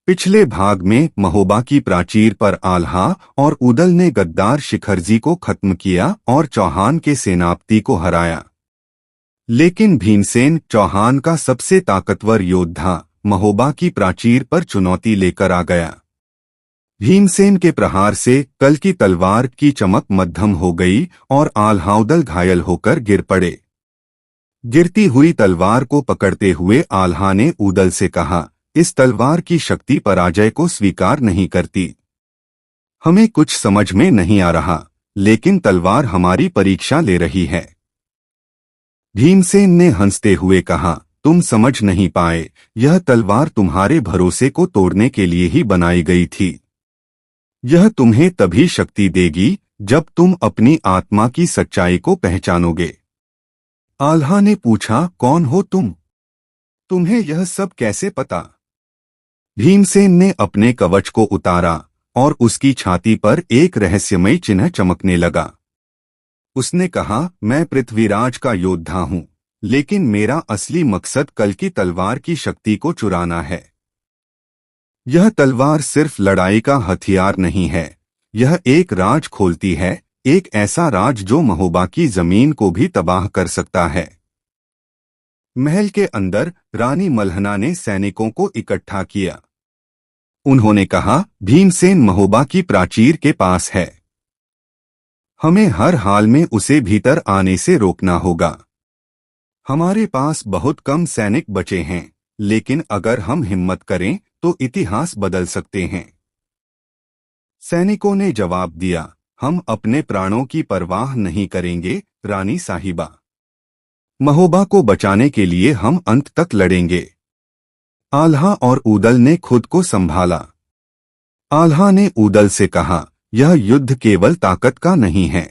पिछले भाग में महोबा की प्राचीर पर आल्हा और उदल ने गद्दार शिखरजी को खत्म किया और चौहान के सेनापति को हराया। लेकिन भीमसेन चौहान का सबसे ताकतवर योद्धा महोबा की प्राचीर पर चुनौती लेकर आ गया। भीमसेन के प्रहार से कल की तलवार की चमक मध्यम हो गई और आल्हाउदल घायल होकर गिर पड़े। गिरती हुई तलवार को पकड़ते हुए आल्हा ने उदल से कहा, इस तलवार की शक्ति पराजय को स्वीकार नहीं करती। हमें कुछ समझ में नहीं आ रहा, लेकिन तलवार हमारी परीक्षा ले रही है। भीमसेन ने हंसते हुए कहा, तुम समझ नहीं पाए, यह तलवार तुम्हारे भरोसे को तोड़ने के लिए ही बनाई गई थी। यह तुम्हें तभी शक्ति देगी जब तुम अपनी आत्मा की सच्चाई को पहचानोगे। आल्हा ने पूछा, कौन हो तुम? तुम्हें यह सब कैसे पता? भीमसेन ने अपने कवच को उतारा और उसकी छाती पर एक रहस्यमय चिन्ह चमकने लगा। उसने कहा, मैं पृथ्वीराज का योद्धा हूँ, लेकिन मेरा असली मकसद कल की तलवार की शक्ति को चुराना है। यह तलवार सिर्फ लड़ाई का हथियार नहीं है, यह एक राज खोलती है, एक ऐसा राज जो महोबा की जमीन को भी तबाह कर सकता है। महल के अंदर रानी मल्हना ने सैनिकों को इकट्ठा किया। उन्होंने कहा, भीमसेन महोबा की प्राचीर के पास है। हमें हर हाल में उसे भीतर आने से रोकना होगा। हमारे पास बहुत कम सैनिक बचे हैं, लेकिन अगर हम हिम्मत करें तो इतिहास बदल सकते हैं। सैनिकों ने जवाब दिया, हम अपने प्राणों की परवाह नहीं करेंगे रानी साहिबा। महोबा को बचाने के लिए हम अंत तक लड़ेंगे। आल्हा और उदल ने खुद को संभाला। आल्हा ने उदल से कहा, यह युद्ध केवल ताकत का नहीं है।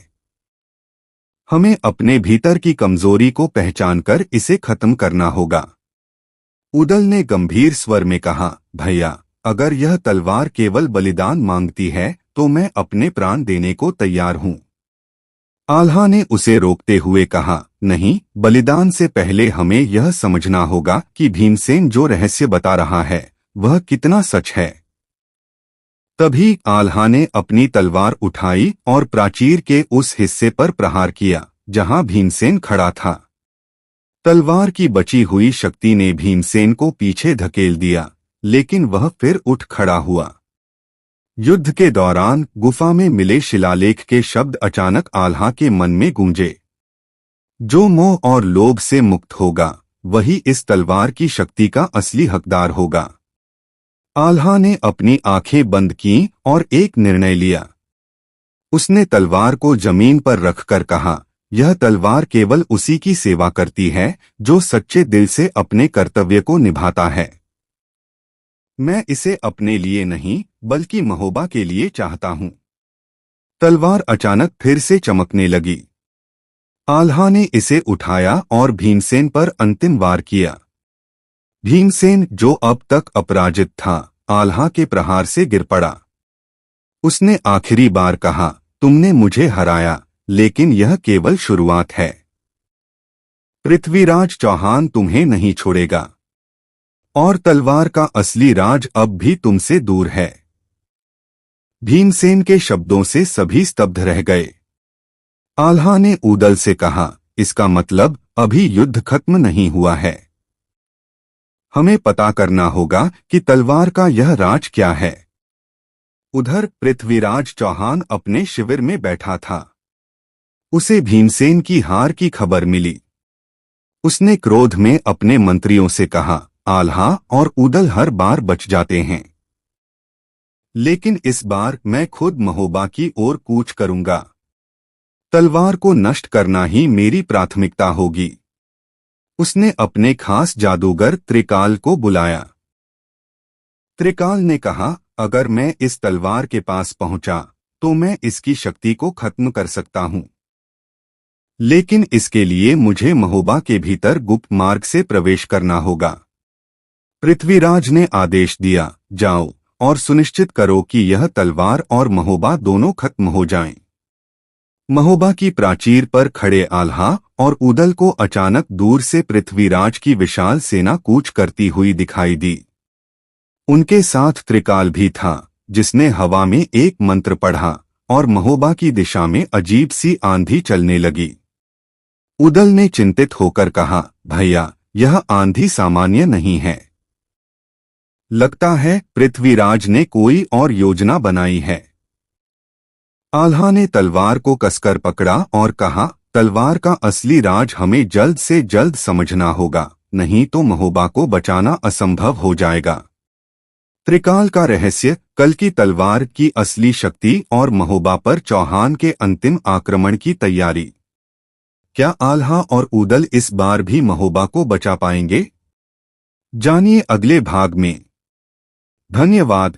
हमें अपने भीतर की कमजोरी को पहचानकर इसे खत्म करना होगा। उदल ने गंभीर स्वर में कहा, भैया, अगर यह तलवार केवल बलिदान मांगती है तो मैं अपने प्राण देने को तैयार हूँ। आल्हा ने उसे रोकते हुए कहा, नहीं, बलिदान से पहले हमें यह समझना होगा कि भीमसेन जो रहस्य बता रहा है वह कितना सच है। तभी आल्हा ने अपनी तलवार उठाई और प्राचीर के उस हिस्से पर प्रहार किया जहां भीमसेन खड़ा था। तलवार की बची हुई शक्ति ने भीमसेन को पीछे धकेल दिया, लेकिन वह फिर उठ खड़ा हुआ। युद्ध के दौरान गुफा में मिले शिलालेख के शब्द अचानक आल्हा के मन में गूंजे। जो मोह और लोभ से मुक्त होगा वही इस तलवार की शक्ति का असली हकदार होगा। आल्हा ने अपनी आंखें बंद की और एक निर्णय लिया। उसने तलवार को जमीन पर रखकर कहा, यह तलवार केवल उसी की सेवा करती है जो सच्चे दिल से अपने कर्तव्य को निभाता है। मैं इसे अपने लिए नहीं बल्कि महोबा के लिए चाहता हूं। तलवार अचानक फिर से चमकने लगी। आल्हा ने इसे उठाया और भीमसेन पर अंतिम वार किया। भीमसेन, जो अब तक अपराजित था, आल्हा के प्रहार से गिर पड़ा। उसने आखिरी बार कहा, तुमने मुझे हराया, लेकिन यह केवल शुरुआत है। पृथ्वीराज चौहान तुम्हें नहीं छोड़ेगा और तलवार का असली राज अब भी तुमसे दूर है। भीमसेन के शब्दों से सभी स्तब्ध रह गए। आल्हा ने उदल से कहा, इसका मतलब अभी युद्ध खत्म नहीं हुआ है। हमें पता करना होगा कि तलवार का यह राज क्या है। उधर पृथ्वीराज चौहान अपने शिविर में बैठा था। उसे भीमसेन की हार की खबर मिली। उसने क्रोध में अपने मंत्रियों से कहा, आल्हा और उदल हर बार बच जाते हैं, लेकिन इस बार मैं खुद महोबा की ओर कूच करूंगा। तलवार को नष्ट करना ही मेरी प्राथमिकता होगी। उसने अपने खास जादूगर त्रिकाल को बुलाया। त्रिकाल ने कहा, अगर मैं इस तलवार के पास पहुंचा तो मैं इसकी शक्ति को खत्म कर सकता हूं, लेकिन इसके लिए मुझे महोबा के भीतर गुप्त मार्ग से प्रवेश करना होगा। पृथ्वीराज ने आदेश दिया, जाओ और सुनिश्चित करो कि यह तलवार और महोबा दोनों खत्म हो जाएं। महोबा की प्राचीर पर खड़े आल्हा और उदल को अचानक दूर से पृथ्वीराज की विशाल सेना कूच करती हुई दिखाई दी। उनके साथ त्रिकाल भी था, जिसने हवा में एक मंत्र पढ़ा और महोबा की दिशा में अजीब सी आंधी चलने लगी। उदल ने चिंतित होकर कहा, भैया, यह आंधी सामान्य नहीं है। लगता है पृथ्वीराज ने कोई और योजना बनाई है। आल्हा ने तलवार को कसकर पकड़ा और कहा, तलवार का असली राज हमें जल्द से जल्द समझना होगा, नहीं तो महोबा को बचाना असंभव हो जाएगा। त्रिकाल का रहस्य, कल की तलवार की असली शक्ति और महोबा पर चौहान के अंतिम आक्रमण की तैयारी। क्या आल्हा और उदल इस बार भी महोबा को बचा पाएंगे? जानिए अगले भाग में। धन्यवाद।